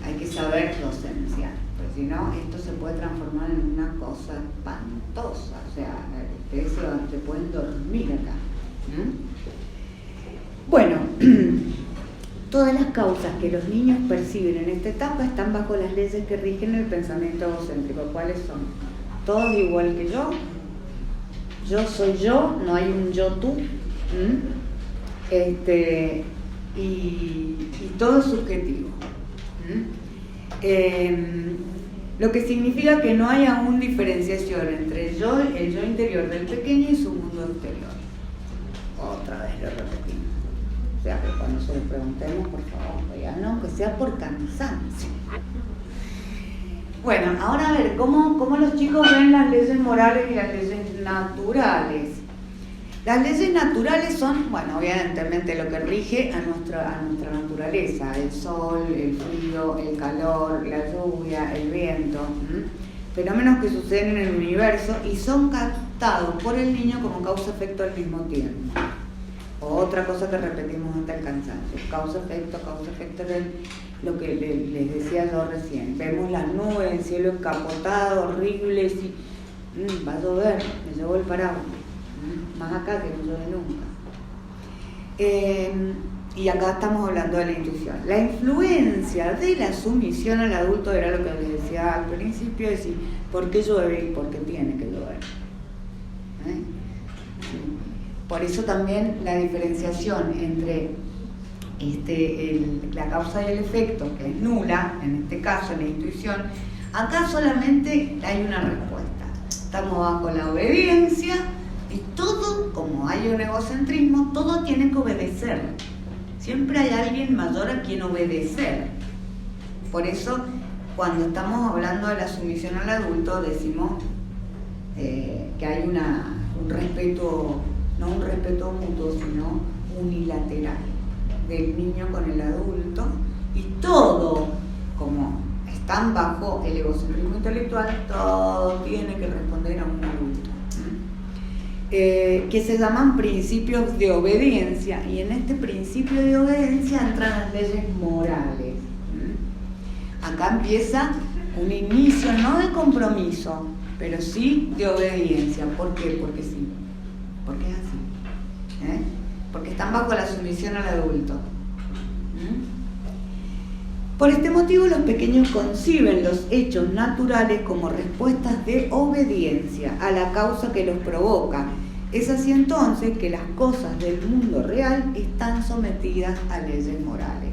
hay que saber docencia, porque si no, esto se puede transformar en una cosa espantosa, o sea, ustedes se pueden dormir acá. Bueno, todas las causas que los niños perciben en esta etapa están bajo las leyes que rigen el pensamiento egocéntrico. ¿Cuáles son? Todos igual que yo soy yo, no hay un yo tú, y todo es subjetivo. Lo que significa que no hay aún diferenciación entre el yo interior del pequeño y su mundo exterior. Otra vez lo repetimos. O sea, que cuando se lo preguntemos, por favor, ya no, que sea por cansancio. Bueno, ahora a ver, ¿cómo los chicos ven las leyes morales y las leyes naturales? Las leyes naturales son, bueno, evidentemente lo que rige a nuestra naturaleza, el sol, el frío, el calor, la lluvia, el viento, fenómenos que suceden en el universo y son captados por el niño como causa-efecto al mismo tiempo. Otra cosa que repetimos hasta el cansancio, causa-efecto, lo que les decía yo recién. Vemos las nubes, el cielo encapotado, horribles, y va a llover, me llevo el paraguas. Más acá que no llueve nunca. Y acá estamos hablando de la intuición. La influencia de la sumisión al adulto era lo que les decía al principio, es decir, ¿por qué llueve y por qué tiene que llover? Por eso también la diferenciación entre la causa y el efecto, que es nula, en este caso la intuición, acá solamente hay una respuesta. Estamos bajo la obediencia y todo, como hay un egocentrismo, todo tiene que obedecer. Siempre hay alguien mayor a quien obedecer. Por eso, cuando estamos hablando de la sumisión al adulto, decimos que hay un respeto, no un respeto mutuo, sino unilateral del niño con el adulto, y todo, como están bajo el egocentrismo intelectual, todo tiene que responder a un adulto. Que se llaman principios de obediencia, y en este principio de obediencia entran las leyes morales. Acá empieza un inicio no de compromiso, pero sí de obediencia. ¿Por qué? Porque sí, porque es así, porque están bajo la sumisión al adulto. Por este motivo, los pequeños conciben los hechos naturales como respuestas de obediencia a la causa que los provoca. Es así entonces que las cosas del mundo real están sometidas a leyes morales.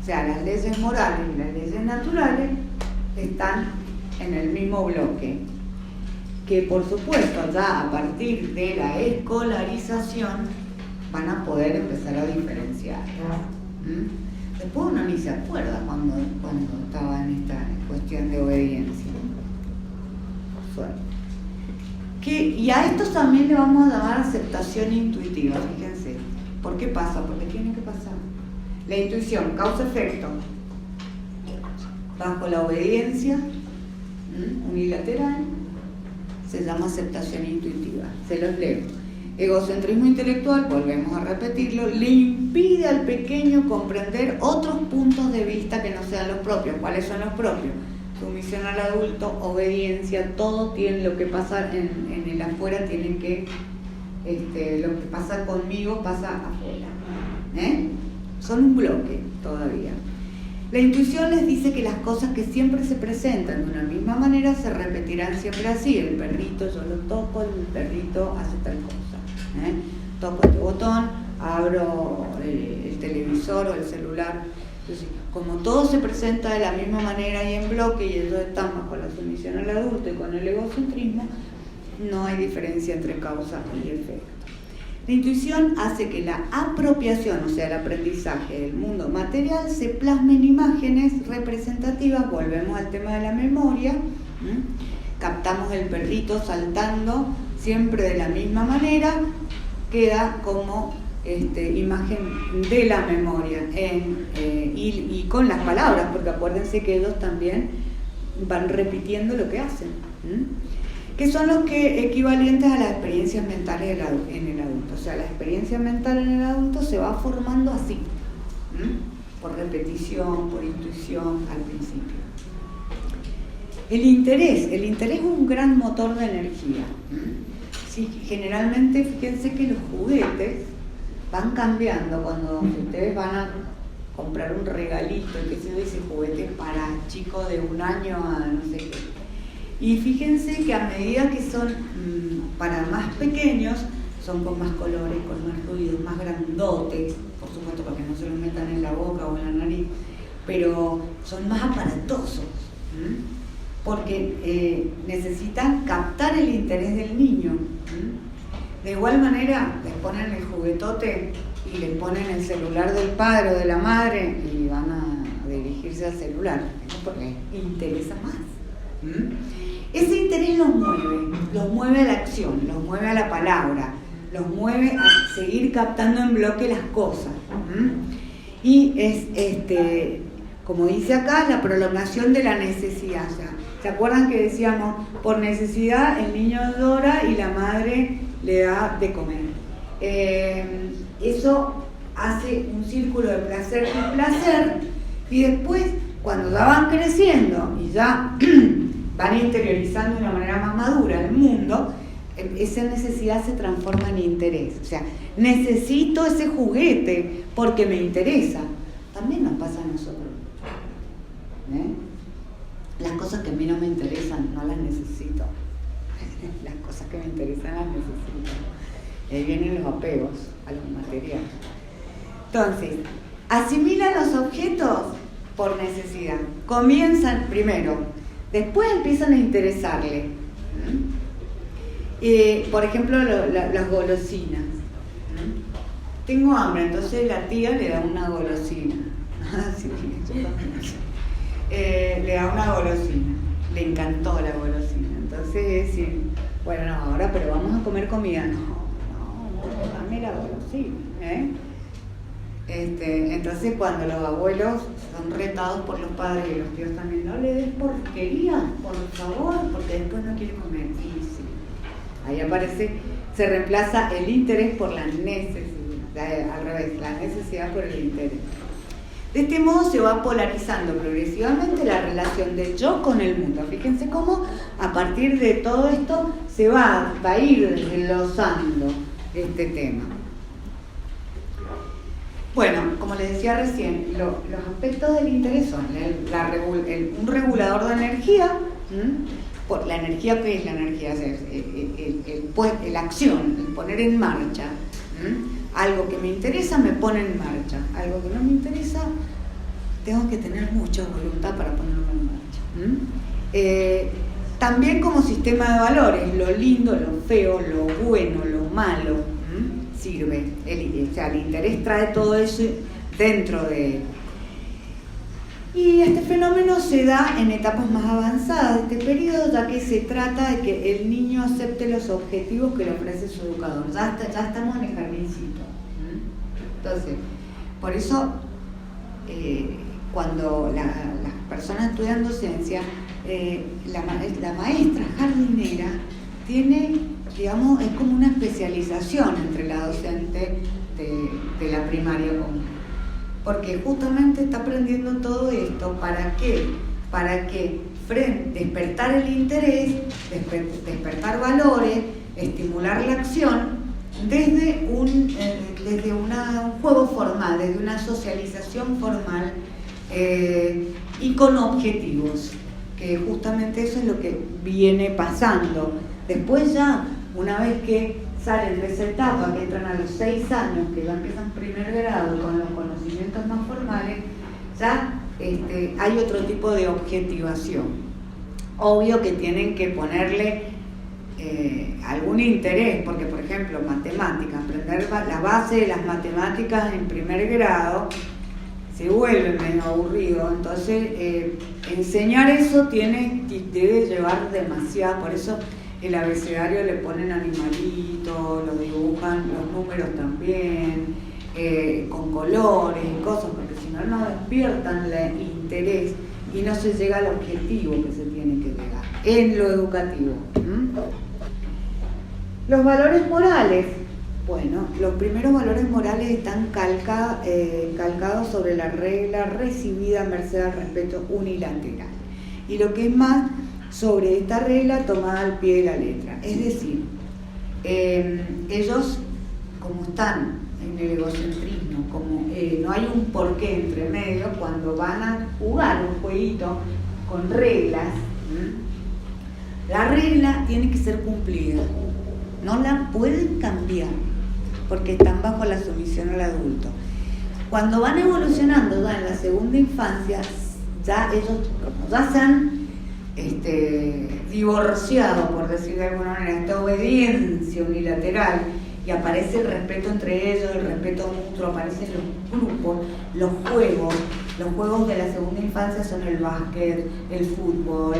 O sea, las leyes morales y las leyes naturales están en el mismo bloque. Que por supuesto ya a partir de la escolarización van a poder empezar a diferenciar. Después uno ni se acuerda cuando estaba en esta cuestión de obediencia. Suerte. Y a estos también le vamos a llamar aceptación intuitiva, fíjense. ¿Por qué pasa? Porque tiene que pasar. La intuición, causa-efecto. Bajo la obediencia unilateral se llama aceptación intuitiva. Se los leo. Egocentrismo intelectual, volvemos a repetirlo, le impide al pequeño comprender otros puntos de vista que no sean los propios. ¿Cuáles son los propios? Sumisión al adulto, obediencia, todo tiene lo que pasa en el afuera, tiene que, lo que pasa conmigo pasa afuera. Son un bloque todavía. La intuición les dice que las cosas que siempre se presentan de una misma manera se repetirán siempre así. El perrito, yo lo toco, el perrito hace tal cosa. Toco este botón, abro el televisor o el celular. Entonces, como todo se presenta de la misma manera y en bloque, y ellos están bajo la sumisión al adulto y con el egocentrismo, no hay diferencia entre causa y efecto. La intuición hace que la apropiación, o sea, el aprendizaje del mundo material, se plasme en imágenes representativas. Volvemos al tema de la memoria. Captamos el perrito saltando siempre de la misma manera, queda como imagen de la memoria y con las palabras, porque acuérdense que ellos también van repitiendo lo que hacen, que son los que equivalentes a las experiencias mentales en el adulto. O sea, la experiencia mental en el adulto se va formando así, por repetición, por intuición al principio. El interés es un gran motor de energía. Sí, generalmente, fíjense que los juguetes van cambiando cuando ustedes van a comprar un regalito, que se dice juguete para chicos de 1 año a no sé qué. Y fíjense que a medida que son para más pequeños, son con más colores, con más ruidos, más grandotes, por supuesto para que no se los metan en la boca o en la nariz, pero son más aparatosos. Porque necesitan captar el interés del niño. De igual manera, les ponen el juguetote y le ponen el celular del padre o de la madre y van a dirigirse al celular, porque les interesa más. Ese interés los mueve a la acción, los mueve a la palabra, los mueve a seguir captando en bloque las cosas. Y es, como dice acá, la prolongación de la necesidad. O sea, ¿se acuerdan que decíamos, por necesidad el niño llora y la madre le da de comer? Eso hace un círculo de placer y placer, y después, cuando ya van creciendo y ya van interiorizando de una manera más madura el mundo, esa necesidad se transforma en interés. O sea, necesito ese juguete porque me interesa. También nos pasa a nosotros. Las cosas que a mí no me interesan, no las necesito. Las cosas que me interesan las necesito. Ahí vienen los apegos a los materiales. Entonces, asimilan los objetos por necesidad. Comienzan primero, después empiezan a interesarle. Por ejemplo, las golosinas. Tengo hambre, entonces la tía le da una golosina. Sí, le da una golosina. Le encantó la golosina. Entonces es decir, bueno, no, ahora, pero vamos a comer comida. No, dame la golosina. Entonces cuando los abuelos son retados por los padres y los tíos también, no le des porquería, por favor, porque después no quiere comer. Y sí, ahí aparece, se reemplaza el interés por la necesidad, al revés, la necesidad por el interés. De este modo se va polarizando progresivamente la relación del yo con el mundo. Fíjense cómo a partir de todo esto se va a ir desglosando este tema. Bueno, como les decía recién, los aspectos del interés son un regulador de energía. Por la energía, ¿qué es la energía? La acción, el poner en marcha. Algo que me interesa me pone en marcha, algo que no me interesa tengo que tener mucha voluntad para ponerlo en marcha. También como sistema de valores, lo lindo, lo feo, lo bueno, lo malo, sirve. O sea, el interés trae todo eso dentro de él. Y este fenómeno se da en etapas más avanzadas de este periodo, ya que se trata de que el niño acepte los objetivos que le ofrece su educador. Ya estamos en el jardincito. Entonces, por eso, cuando las personas estudian docencia, la maestra jardinera tiene, digamos, es como una especialización entre la docente de la primaria común. Porque justamente está aprendiendo todo esto, ¿para qué? Para que despertar el interés, despertar valores, estimular la acción desde un juego formal, desde una socialización formal y con objetivos, que justamente eso es lo que viene pasando. Después ya, una vez que salen de esa etapa, que entran a los 6 años, que ya empiezan primer grado con los conocimientos más formales, ya hay otro tipo de objetivación. Obvio que tienen que ponerle algún interés, porque por ejemplo, matemáticas, aprender la base de las matemáticas en primer grado se vuelve medio aburrido, entonces enseñar eso debe llevar demasiado, por eso el abecedario le ponen animalitos, lo dibujan, los números también, con colores y cosas, porque si no, no despiertan el interés y no se llega al objetivo que se tiene que llegar en lo educativo. Los valores morales. Bueno, los primeros valores morales están calcados sobre la regla recibida merced al respeto unilateral. Y lo que es más, sobre esta regla tomada al pie de la letra. Es decir, ellos, como están en el egocentrismo, como no hay un porqué entre medio, cuando van a jugar un jueguito con reglas, la regla tiene que ser cumplida. No la pueden cambiar, porque están bajo la sumisión al adulto. Cuando van evolucionando ya en la segunda infancia, ya ellos ya se han divorciado, por decir de alguna manera, esta obediencia unilateral, y aparece el respeto entre ellos, el respeto mutuo, aparecen los grupos, los juegos de la segunda infancia son el básquet, el fútbol,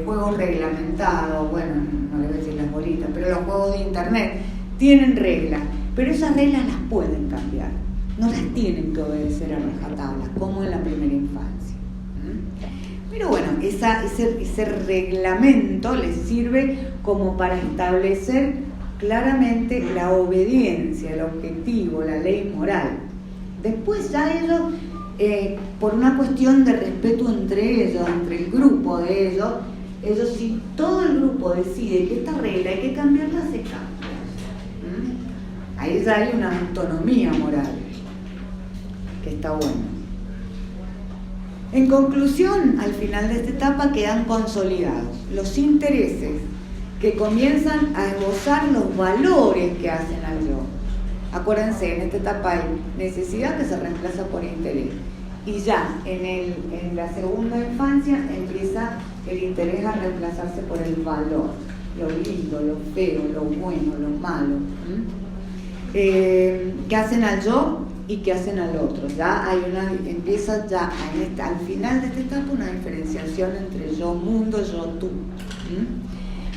juegos reglamentados, bueno, no le voy a decir las bolitas, pero los juegos de internet tienen reglas, pero esas reglas las pueden cambiar, no las tienen que obedecer a rajatabla, como en la primera infancia. Pero bueno, ese reglamento les sirve como para establecer claramente la obediencia, el objetivo, la ley moral. Después ya ellos, por una cuestión de respeto entre ellos, entre el grupo de ellos, si todo el grupo decide que esta regla hay que cambiarla, se cambia. Ahí ya hay una autonomía moral, que está bueno. En conclusión, al final de esta etapa quedan consolidados los intereses que comienzan a esbozar los valores que hacen al yo. Acuérdense, en esta etapa hay necesidad que se reemplaza por interés. Y ya en la segunda infancia empieza el interés a reemplazarse por el valor, lo lindo, lo feo, lo bueno, lo malo. Que hacen al yo y que hacen al otro. Ya empieza ya al final de esta etapa una diferenciación entre yo mundo, yo tú.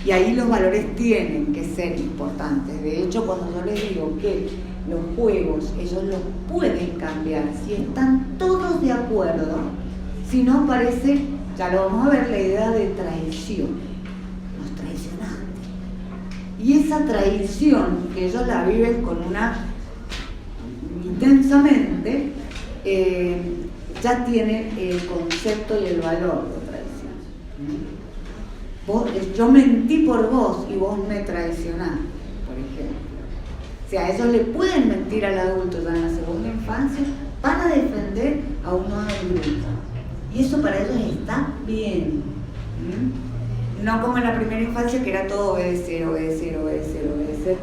Y ahí los valores tienen que ser importantes. De hecho, cuando yo les digo que los juegos ellos los pueden cambiar si están todos de acuerdo, si no aparece, ya lo vamos a ver, la idea de traición. Los traicionantes. Y esa traición que ellos la viven con intensamente, ya tiene el concepto y el valor de traición. Yo mentí por vos y vos me traicionás, por ejemplo. O sea, ellos le pueden mentir al adulto ya en la segunda infancia infancia para defender a uno del grupo. Y eso para ellos está bien. No como en la primera infancia que era todo obedecer,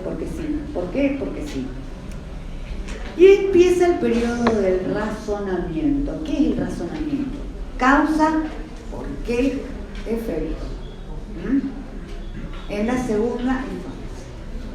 porque sí. ¿Por qué? Porque sí. Y empieza el periodo del razonamiento. ¿Qué es el razonamiento? Causa, por qué, efecto. En la segunda infancia.